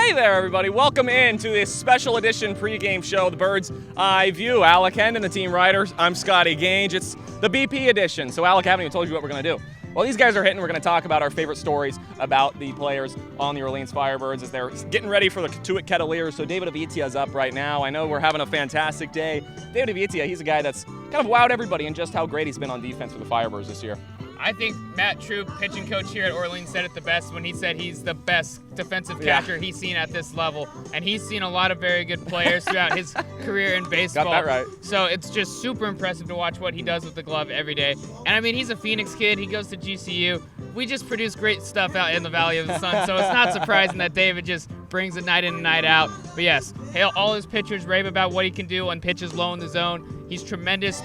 Hey there, everybody. Welcome in to this special edition pregame show, The Bird's Eye View. Alec Hendon, the team writers. I'm Scotty Gage. It's the BP edition. So, Alec, I haven't even told you what we're going to do. Well, these guys are hitting. We're going to talk about our favorite stories about the players on the Orleans Firebirds as they're getting ready for the Cotuit Cavaliers. So David Avitia's up right now. I know we're having a fantastic day. David Avitia, he's a guy that's kind of wowed everybody in just how great he's been on defense for the Firebirds this year. I think Matt Troop, pitching coach here at Orleans, said it the best when he said he's the best defensive catcher he's seen at this level. And he's seen a lot of very good players throughout his career in baseball. Got that right. So it's just super impressive to watch what he does with the glove every day. And I mean, he's a Phoenix kid. He goes to GCU. We just produce great stuff out in the Valley of the Sun. So it's not surprising that David just brings it night in and night out. But yes, all his pitchers rave about what he can do on pitches low in the zone. He's tremendous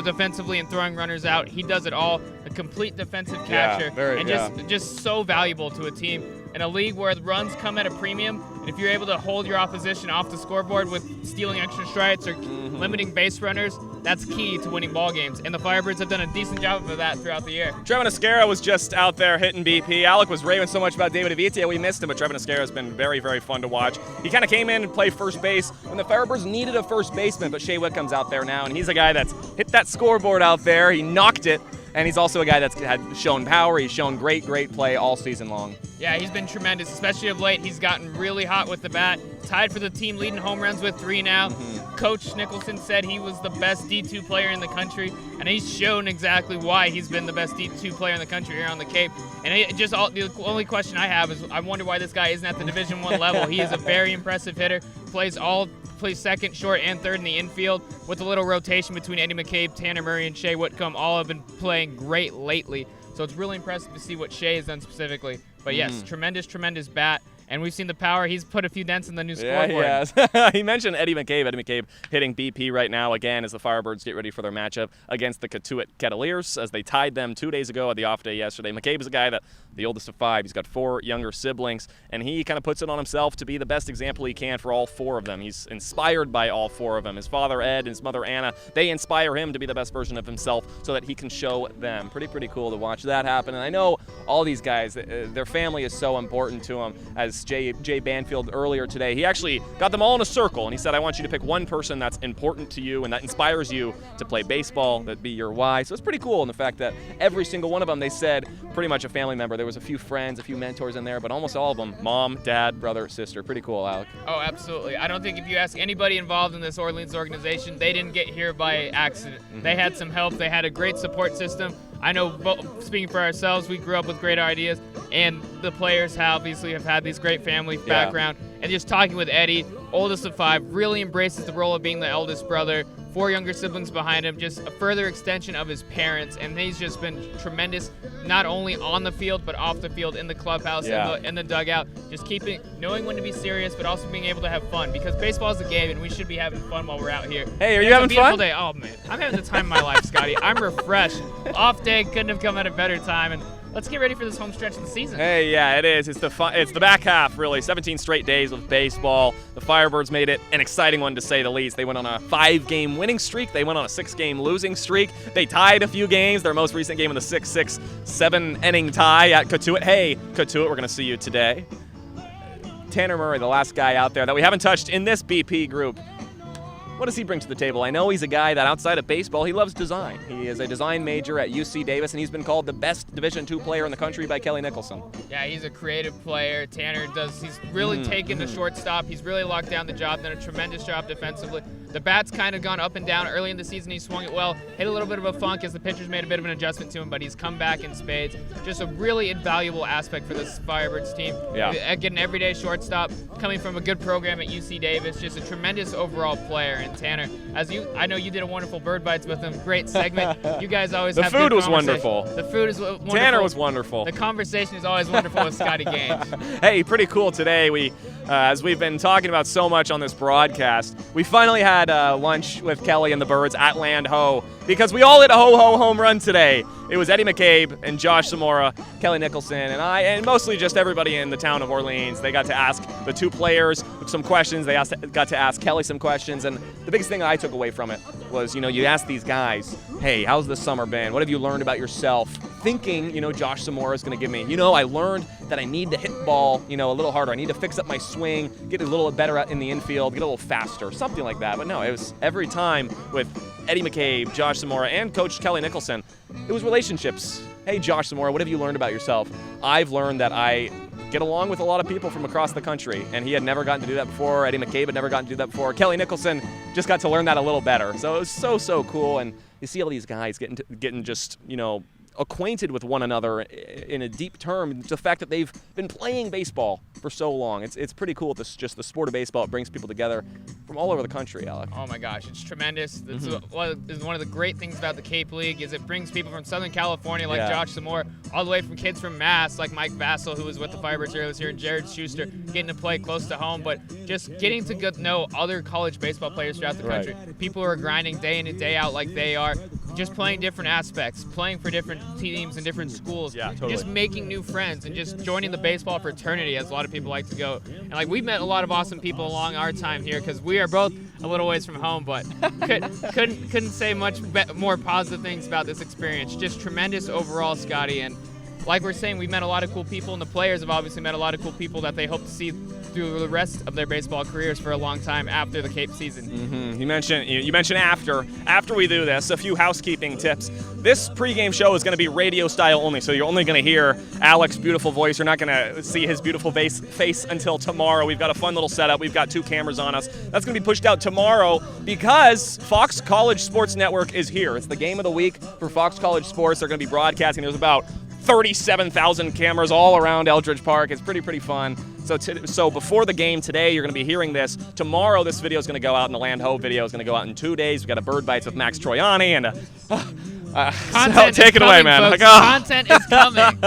defensively and throwing runners out. He does it all. A complete defensive catcher, just so valuable to a team in a league where the runs come at a premium. And if you're able to hold your opposition off the scoreboard with stealing extra strikes or limiting base runners, that's key to winning ball games. And the Firebirds have done a decent job of that throughout the year. Trevin Esquera was just out there hitting BP. Alec was raving so much about David Avitia. We missed him, but Trevin Esquera has been very, very fun to watch. He kind of came in and played first base when the Firebirds needed a first baseman, but Shea Whitcomb's out there now, and he's a guy that's hit that scoreboard out there. He knocked it. And he's also a guy that's had shown power. He's shown great play all season long. Yeah, he's been tremendous, especially of late. He's gotten really hot with the bat. Tied for the team leading home runs with 3 now. Coach Nicholson said he was the best D2 player in the country, and he's shown exactly why he's been the best D2 player in the country here on the Cape. And the only question I have is I wonder why this guy isn't at the Division I level. He is a very impressive hitter, plays second, short, and third in the infield with a little rotation between Eddie McCabe, Tanner Murray, and Shea Whitcomb. All have been playing great lately. So it's really impressive to see what Shea has done specifically. But yes, tremendous bat. And we've seen the power. He's put a few dents in the new scoreboard. Yeah, he has. He mentioned Eddie McCabe. Eddie McCabe hitting BP right now again as the Firebirds get ready for their matchup against the Cotuit Cavaliers as they tied them 2 days ago at the off day yesterday. McCabe is a guy that the oldest of 5. He's got 4 younger siblings, and he kind of puts it on himself to be the best example he can for all 4 of them. He's inspired by all 4 of them. His father, Ed, and his mother, Anna, they inspire him to be the best version of himself so that he can show them. Pretty cool to watch that happen. And I know all these guys, their family is so important to them. As Jay Banfield earlier today, he actually got them all in a circle, and he said, I want you to pick one person that's important to you and that inspires you to play baseball, that'd be your why. So it's pretty cool in the fact that every single one of them, they said pretty much a family member. There was a few friends, a few mentors in there, but almost all of them, mom, dad, brother, sister. Pretty cool, Alec. Oh, absolutely. I don't think if you ask anybody involved in this Orleans organization, they didn't get here by accident. They had some help. They had a great support system. I know, speaking for ourselves, we grew up with great ideas, and the players obviously have had these great family background. And just talking with Eddie, oldest of 5, really embraces the role of being the eldest brother, 4 younger siblings behind him, just a further extension of his parents. And he's just been tremendous, not only on the field, but off the field, in the clubhouse, in the dugout, just knowing when to be serious, but also being able to have fun, because baseball is a game, and we should be having fun while we're out here. Hey, are you having fun? Day. Oh, man. I'm having the time of my life, Scotty. I'm refreshed. Off day couldn't have come at a better time, and let's get ready for this home stretch of the season. Hey, yeah, it is. It's the back half, really. 17 straight days of baseball. The Firebirds made it an exciting one, to say the least. They went on a 5-game winning streak. They went on a 6-game losing streak. They tied a few games. Their most recent game in the 6-6, 7-inning tie at Cotuit. Hey, Cotuit, we're going to see you today. Tanner Murray, the last guy out there that we haven't touched in this BP group. What does he bring to the table? I know he's a guy that outside of baseball, he loves design. He is a design major at UC Davis, and he's been called the best Division II player in the country by Kelly Nicholson. Yeah, he's a creative player. He's really taken the shortstop. He's really locked down the job, done a tremendous job defensively. The bat's kind of gone up and down. Early in the season, he swung it well, hit a little bit of a funk as the pitchers made a bit of an adjustment to him, but he's come back in spades. Just a really invaluable aspect for this Firebirds team. Yeah. Getting an everyday shortstop, coming from a good program at UC Davis, just a tremendous overall player. And Tanner, I know you did a wonderful Bird Bites with him. Great segment. You guys always have good conversation. The food was wonderful. The food is wonderful. Tanner was wonderful. The conversation is always wonderful with Scotty Gage. Hey, pretty cool today. As we've been talking about so much on this broadcast, we finally had lunch with Kelly and the Birds at Land Ho, because we all hit a ho-ho home run today. It was Eddie McCabe and Josh Zamora, Kelly Nicholson, and I, and mostly just everybody in the town of Orleans. They got to ask the 2 players some questions. They got to ask Kelly some questions, and the biggest thing I took away from it was, you ask these guys, hey, how's the summer been? What have you learned about yourself thinking, Josh Zamora is going to give me, I learned that I need to hit the ball, a little harder. I need to fix up my swing, get a little better in the infield, get a little faster, something like that. But no, it was every time with Eddie McCabe, Josh Zamora, and Coach Kelly Nicholson, it was relationships. Hey, Josh Zamora, what have you learned about yourself? I've learned that I get along with a lot of people from across the country, and he had never gotten to do that before. Eddie McCabe had never gotten to do that before. Kelly Nicholson just got to learn that a little better. So it was so cool, and you see all these guys getting just, acquainted with one another in a deep term. The fact that they've been playing baseball for so long, it's pretty cool. This just the sport of baseball. It brings people together from all over the country, Alec. Oh my gosh, it's tremendous. It's one of the great things about the Cape League is it brings people from Southern California like Josh Zamora, all the way from kids from Mass like Mike Vassell, who was with the Firebirds earlier this year, and Jared Schuster, getting to play close to home, but just getting to get to know other college baseball players throughout the country. People who are grinding day in and day out like they are, just playing different aspects, playing for different teams and different schools, just making new friends and just joining the baseball fraternity, as a lot of people like to go. And we've met a lot of awesome people along our time here because we are both a little ways from home, but couldn't say much more positive things about this experience. Just tremendous overall, Scotty. And like we're saying, we've met a lot of cool people, and the players have obviously met a lot of cool people that they hope to see through the rest of their baseball careers for a long time after the Cape season. You mentioned after we do this, a few housekeeping tips. This pregame show is going to be radio style only, so you're only going to hear Alec's beautiful voice. You're not going to see his beautiful face until tomorrow. We've got a fun little setup. We've got 2 cameras on us. That's going to be pushed out tomorrow because Fox College Sports Network is here. It's the game of the week for Fox College Sports. They're going to be broadcasting. There's about 37,000 cameras all around Eldridge Park. It's pretty fun. So before the game today, you're going to be hearing this. Tomorrow, this video is going to go out, and the Land Ho video is going to go out in 2 days. We've got a Bird Bites with Max Troiani, and so take it away, man. Content is coming.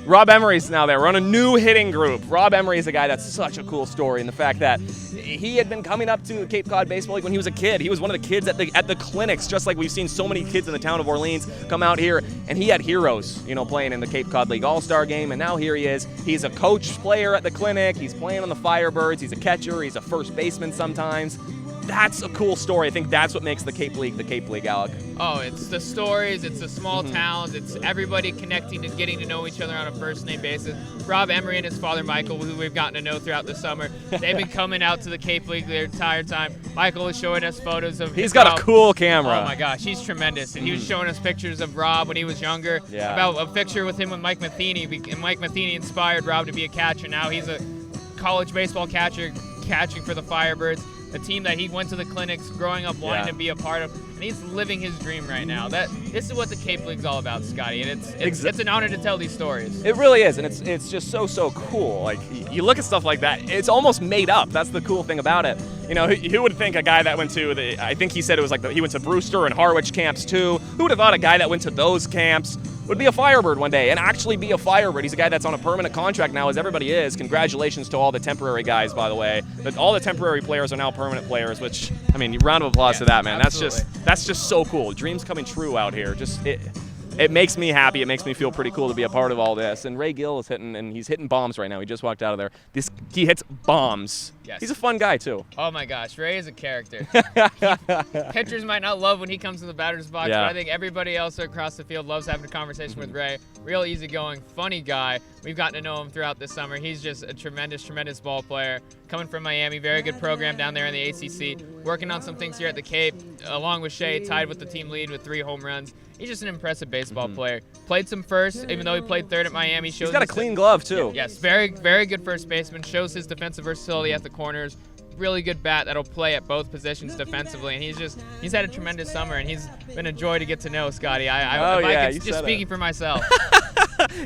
Rob Emery's now there. We're on a new hitting group. Rob Emery is a guy that's such a cool story in the fact that he had been coming up to Cape Cod Baseball League when he was a kid. He was one of the kids at the clinics, just like we've seen so many kids in the town of Orleans come out here, and he had heroes, playing in the Cape Cod League All-Star game, and now here he is. He's a coach player at the clinic. He's playing on the Firebirds. He's a catcher. He's a first baseman sometimes. That's a cool story. I think that's what makes the Cape League, Alec. Oh, it's the stories, it's the small towns, it's everybody connecting and getting to know each other on a first-name basis. Rob Emery and his father, Michael, who we've gotten to know throughout the summer, they've been coming out to the Cape League their entire time. Michael was showing us photos of He's got a cool camera. Oh, my gosh, he's tremendous. And he was showing us pictures of Rob when he was younger, about a picture with him with Mike Matheny, and Mike Matheny inspired Rob to be a catcher. Now he's a college baseball catcher, catching for the Firebirds, a team that he went to the clinics growing up wanting to be a part of, and he's living his dream right now. This is what the Cape League's all about, Scotty, and it's an honor to tell these stories. It really is, and it's just so cool. Like, you look at stuff like that, it's almost made up. That's the cool thing about it. Who would think a guy that went to I think he said it was he went to Brewster and Harwich camps too. Who would have thought a guy that went to those camps would be a Firebird one day and actually be a Firebird? He's a guy that's on a permanent contract now, as everybody is. Congratulations to all the temporary guys, by the way. All the temporary players are now permanent players, which, round of applause to that, man. Absolutely. That's just so cool. Dreams coming true out here. It makes me happy. It makes me feel pretty cool to be a part of all this. And Ray Gill is he's hitting bombs right now. He just walked out of there. He hits bombs. Yes. He's a fun guy, too. Oh, my gosh. Ray is a character. Pitchers might not love when he comes in the batter's box, but I think everybody else across the field loves having a conversation with Ray. Real easygoing, funny guy. We've gotten to know him throughout this summer. He's just a tremendous ball player. Coming from Miami, very good program down there in the ACC. Working on some things here at the Cape, along with Shea, tied with the team lead with 3 home runs. He's just an impressive baseball player. Played some first, even though he played third at Miami. He's got a clean glove, too. Yes, very, very good first baseman. Shows his defensive versatility at the corners. Really good bat that'll play at both positions defensively. And he's had a tremendous summer, and he's been a joy to get to know, Scotty. Just speaking for myself.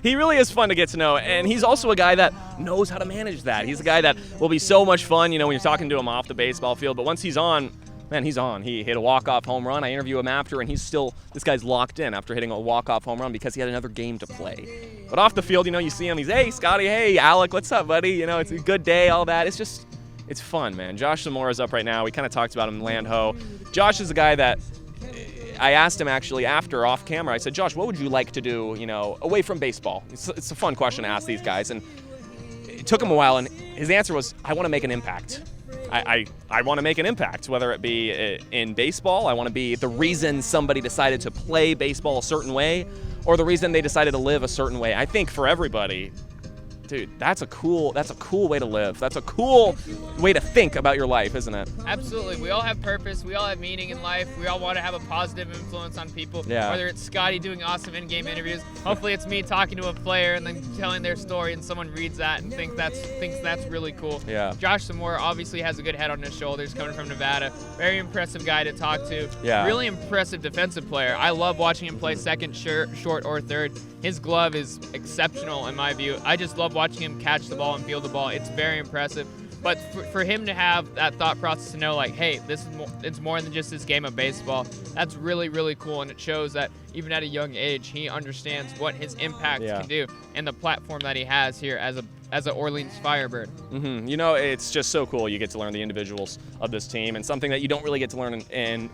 He really is fun to get to know, and he's also a guy that knows how to manage that. He's a guy that will be so much fun, when you're talking to him off the baseball field. But once he's on, man, he's on. He hit a walk-off home run. I interview him after, and this guy's locked in after hitting a walk-off home run because he had another game to play. But off the field, you see him. He's, hey, Scotty, hey, Alec, what's up, buddy? It's a good day, all that. It's fun, man. Josh Zamora's up right now. We kind of talked about him in Land Ho. Josh is a guy that I asked him actually after off camera. I said, Josh, what would you like to do, away from baseball? It's a fun question to ask these guys. And it took him a while, and his answer was, I want to make an impact. I want to make an impact, whether it be in baseball. I want to be the reason somebody decided to play baseball a certain way, or the reason they decided to live a certain way. I think for everybody, dude, that's a cool way to live. That's a cool way to think about your life, isn't it? Absolutely. We all have purpose. We all have meaning in life. We all want to have a positive influence on people. Yeah. Whether it's Scotty doing awesome in-game interviews, hopefully it's me talking to a player and then telling their story, and someone reads that and thinks that's really cool. Yeah. Josh Samora obviously has a good head on his shoulders, coming from Nevada. Very impressive guy to talk to. Yeah. Really impressive defensive player. I love watching him play second, short, or third. His glove is exceptional in my view. I just love watching him catch the ball and field the ball. It's very impressive. But for him to have that thought process to know, like, hey, it's more than just this game of baseball, that's really, really cool. And it shows that even at a young age, he understands what his impact can do and the platform that he has here as a Orleans Firebird. Mm-hmm. You know, it's just so cool. You get to learn the individuals of this team, and something that you don't really get to learn in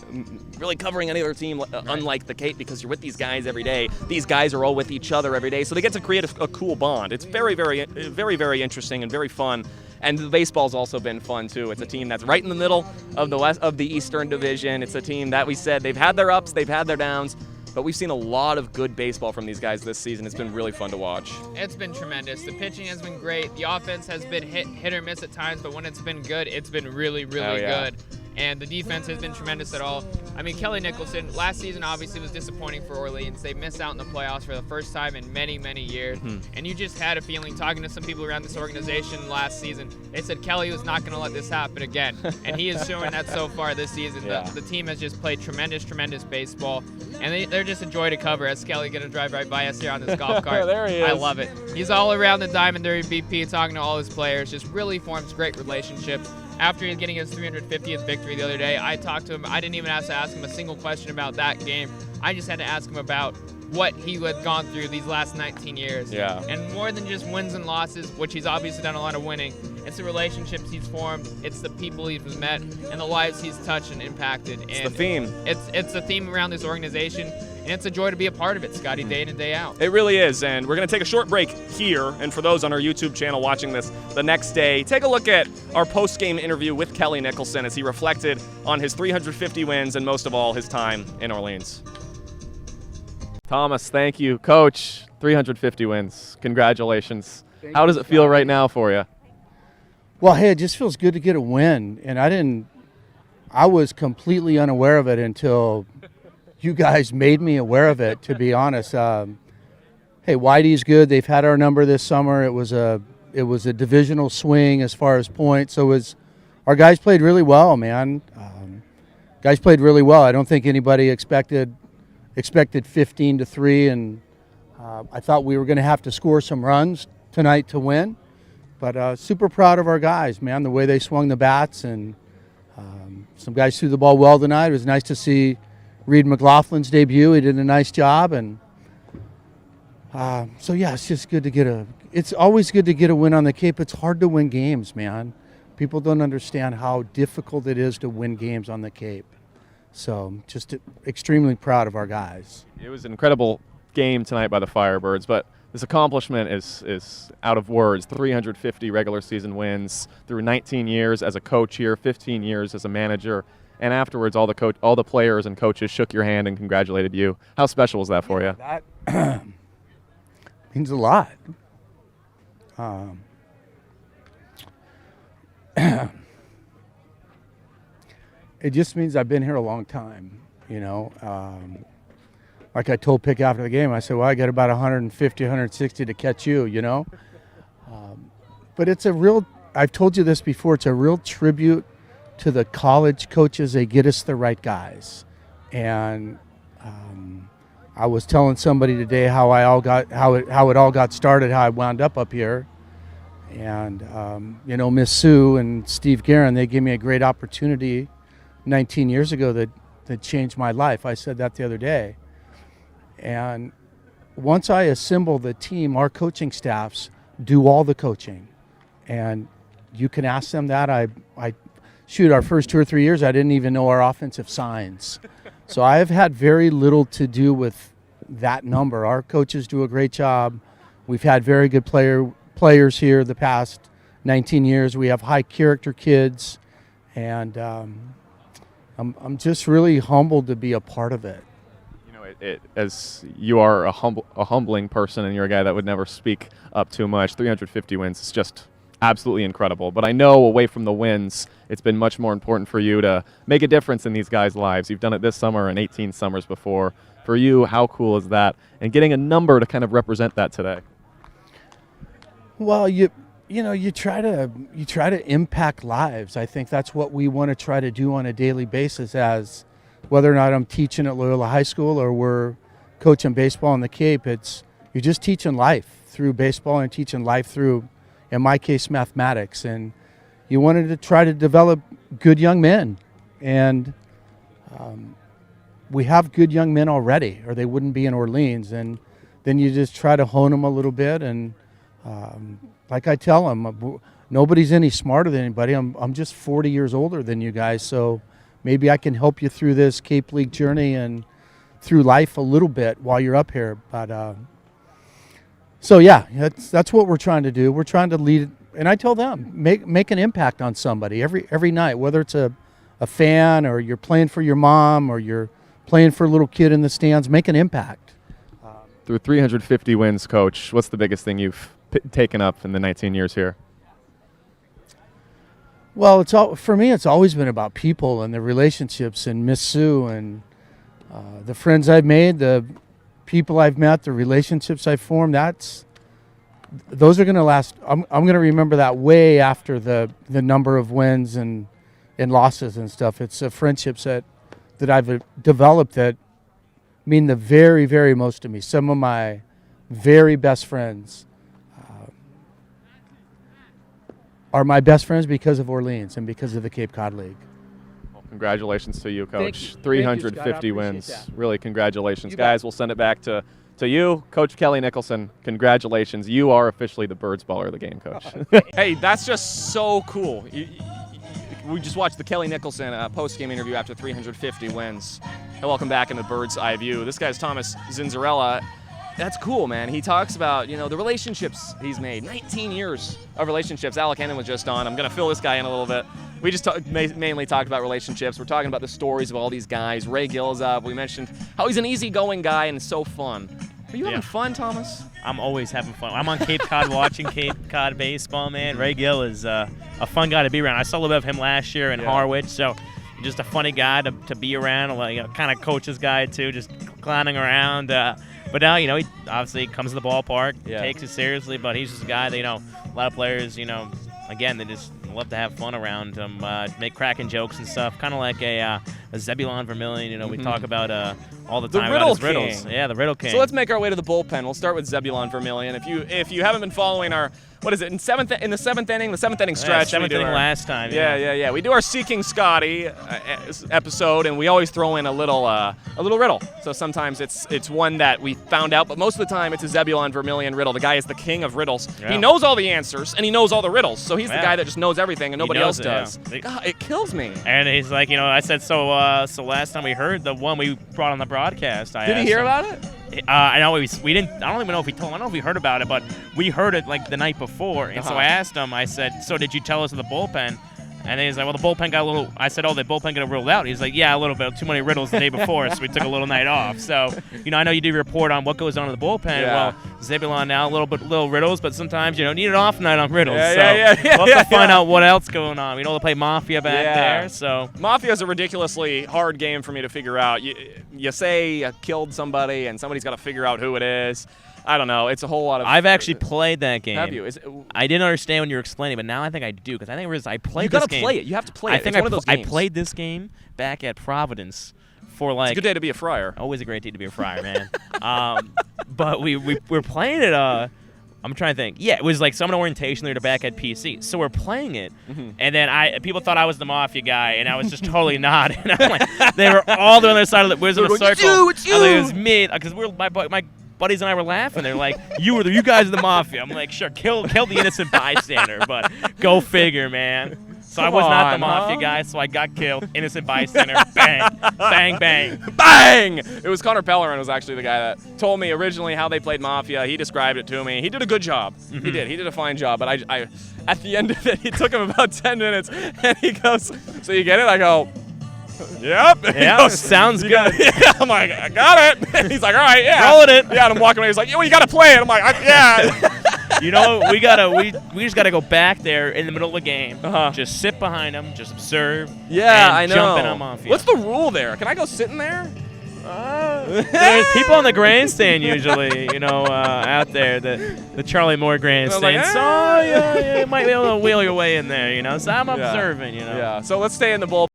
really covering any other team, unlike the Cape, because you're with these guys every day. These guys are all with each other every day, so they get to create a cool bond. It's very, very, very, very interesting and very fun. And the baseball's also been fun too. It's a team that's right in the middle of the Eastern Division. It's a team that we said they've had their ups, they've had their downs, but we've seen a lot of good baseball from these guys this season. It's been really fun to watch. It's been tremendous. The pitching has been great. The offense has been hit or miss at times, but when it's been good, it's been really, really good. And the defense has been tremendous at all. I mean, Kelly Nicholson, last season obviously was disappointing for Orleans. They missed out in the playoffs for the first time in many, many years. Mm-hmm. And you just had a feeling, talking to some people around this organization last season, they said Kelly was not going to let this happen again. And he is showing that so far this season. Yeah. The team has just played tremendous, tremendous baseball. And they're just a joy to cover, as Kelly going to drive right by us here on this golf cart. There he is. I love it. He's all around the diamond there at BP, talking to all his players, just really forms great relationships. After getting his 350th victory the other day, I talked to him. I didn't even have to ask him a single question about that game. I just had to ask him about what he had gone through these last 19 years. Yeah. And more than just wins and losses, which he's obviously done a lot of winning, it's the relationships he's formed, it's the people he's met, and the lives he's touched and impacted. It's the theme. It's the theme around this organization. And it's a joy to be a part of it, Scotty, day in and day out. It really is, and we're going to take a short break here. And for those on our YouTube channel watching this the next day, take a look at our post-game interview with Kelly Nicholson as he reflected on his 350 wins and, most of all, his time in Orleans. Thomas, thank you. Coach, 350 wins. Congratulations. How does it feel right now for you? Well, hey, it just feels good to get a win. And I was completely unaware of it until you guys made me aware of it, to be honest. Hey, Whitey's good. They've had our number this summer. It was a divisional swing as far as points. So our guys played really well, man. Guys played really well. I don't think anybody expected 15-3, and I thought we were going to have to score some runs tonight to win. But super proud of our guys, man, the way they swung the bats, and some guys threw the ball well tonight. It was nice to see Reed McLaughlin's debut. He did a nice job, and so yeah, it's just good to it's always good to get a win on the Cape. It's hard to win games, man. People don't understand how difficult it is to win games on the Cape. So just extremely proud of our guys. It was an incredible game tonight by the Firebirds, but this accomplishment is out of words. 350 regular season wins through 19 years as a coach here, 15 years as a manager. And afterwards, all the players and coaches shook your hand and congratulated you. How special was that for you? That means a lot. It just means I've been here a long time, you know. Like I told Pick after the game, I said, well, I got about 150, 160 to catch you, you know. But it's I've told you this before, it's a real tribute to the college coaches. They get us the right guys. And I was telling somebody today how it all got started, how I wound up here. And you know, Miss Sue and Steve Guerin, they gave me a great opportunity 19 years ago that changed my life. I said that the other day. And once I assemble the team, our coaching staffs do all the coaching. And you can ask them that. Our first 2 or 3 years, I didn't even know our offensive signs. So I have had very little to do with that number. Our coaches do a great job. We've had very good players here the past 19 years. We have high character kids, and I'm just really humbled to be a part of it. As you are a humbling person, and you're a guy that would never speak up too much. 350 wins is just absolutely incredible. But I know away from the wins, it's been much more important for you to make a difference in these guys' lives. You've done it this summer and 18 summers before. For you, how cool is that? And getting a number to kind of represent that today. Well, you try to impact lives. I think that's what we want to try to do on a daily basis, as whether or not I'm teaching at Loyola High School or we're coaching baseball in the Cape. You're just teaching life through baseball and teaching life through, in my case, mathematics. And you wanted to try to develop good young men. And we have good young men already, or they wouldn't be in Orleans. And then you just try to hone them a little bit. And like I tell them, nobody's any smarter than anybody. I'm just 40 years older than you guys, so maybe I can help you through this Cape League journey and through life a little bit while you're up here. But so yeah, that's what we're trying to do. We're trying to lead, and I tell them, make an impact on somebody every night, whether it's a fan or you're playing for your mom or you're playing for a little kid in the stands. Make an impact. Through 350 wins, Coach, what's the biggest thing you've taken up in the 19 years here? Well, for me, it's always been about people and the relationships, and Miss Sue and the friends I've made, the people I've met, the relationships I've formed. Those are going to last. I'm going to remember that way after the number of wins and losses and stuff. It's the friendships that I've developed that mean the very, very most to me. Some of my very best friends are my best friends because of Orleans and because of the Cape Cod League. Well, congratulations to you, Coach. Thank you. 350 wins. Really, congratulations. Guys, we'll send it back to you, Coach Kelly Nicholson. Congratulations. You are officially the Birds baller of the game, Coach. Hey, that's just so cool. We just watched the Kelly Nicholson post-game interview after 350 wins. And welcome back in the Bird's Eye View. This guy's Thomas Zinzarella. That's cool, man. He talks about, the relationships he's made. 19 years of relationships. Alec Hennon was just on. I'm going to fill this guy in a little bit. We just mainly talked about relationships. We're talking about the stories of all these guys. Ray Gilzab, we mentioned how he's an easygoing guy and so fun. Are you having fun, Thomas? I'm always having fun. I'm on Cape Cod watching Cape Cod baseball, man. Ray Gill is a fun guy to be around. I saw a little bit of him last year in Harwich, so just a funny guy to be around, kind of coach's guy too, just clowning around. But now, he obviously comes to the ballpark, takes it seriously, but he's just a guy that, a lot of players, again, they just love to have fun around him, make cracking jokes and stuff, kind of like a Zebulon Vermillion, we talk about all the time about his riddles. Yeah, the Riddle King. So let's make our way to the bullpen. We'll start with Zebulon Vermillion. If you haven't been following our, what is it, in the seventh inning stretch. Seventh inning last time. Yeah. We do our Seeking Scotty episode, and we always throw in a little riddle. So sometimes it's one that we found out, but most of the time it's a Zebulon Vermillion riddle. The guy is the king of riddles. Yeah. He knows all the answers, and he knows all the riddles. So he's the guy that just knows everything, and nobody else does. Yeah. God, it kills me. And he's like, I said, so last time we heard the one we brought on the broadcast. Did he hear about it? I know we didn't. I don't even know if he told. I don't know if we heard about it, but we heard it like the night before. And so I asked him. I said, "So did you tell us of the bullpen?" And then he's like, "Well, the bullpen got a little." I said, "Oh, the bullpen got ruled out." He's like, "Yeah, a little bit. Too many riddles the day before, so we took a little night off." So, I know you do report on what goes on in the bullpen. Yeah. Well, Zebulon now little riddles, but sometimes you need an off night on riddles. Yeah. We'll have to find out what else going on. They play Mafia back there. So Mafia's a ridiculously hard game for me to figure out. You say you killed somebody, and somebody's got to figure out who it is. I don't know. It's a whole lot of. I've actually played that game. Have you? I didn't understand when you were explaining, but now I think I do because I think I played this game. You got to play it. You have to play it. I think it's one of those games. I played this game back at Providence for It's a good day to be a friar. Always a great day to be a friar, man. But we were playing it. I'm trying to think. Yeah, it was like summer orientation. They were back at PC, so we're playing it, and then people thought I was the Mafia guy, and I was just totally not. And I'm like, they were all the other side of the Wizard of the Circle. It's you. And it was me because my buddies and I were laughing. They're like, you guys are the Mafia. I'm like, sure, kill the innocent bystander, but go figure, man. So I was not the mafia guy, so I got killed. Innocent bystander. Bang. Bang, bang. Bang! It was Connor Pellerin was actually the guy that told me originally how they played Mafia. He described it to me. He did a good job. He did. He did a fine job. But I at the end of it, it took him about 10 minutes, and he goes, "So you get it?" I go, "Yep." Yeah, sounds good. Yeah, I'm like, "I got it." And he's like, "All right, yeah." Rolling it. Yeah, and I'm walking away. He's like, "Yeah, well, you got to play it." I'm like, "Yeah." You know, we just gotta go back there in the middle of the game. Just sit behind them, just observe. Yeah, and I know. Jump in on Mafia. What's the rule there? Can I go sit in there? There's people on the grandstand usually, out there, the Charlie Moore grandstand. Like, So you might be able to wheel your way in there, So I'm observing, Yeah. So let's stay in the bull.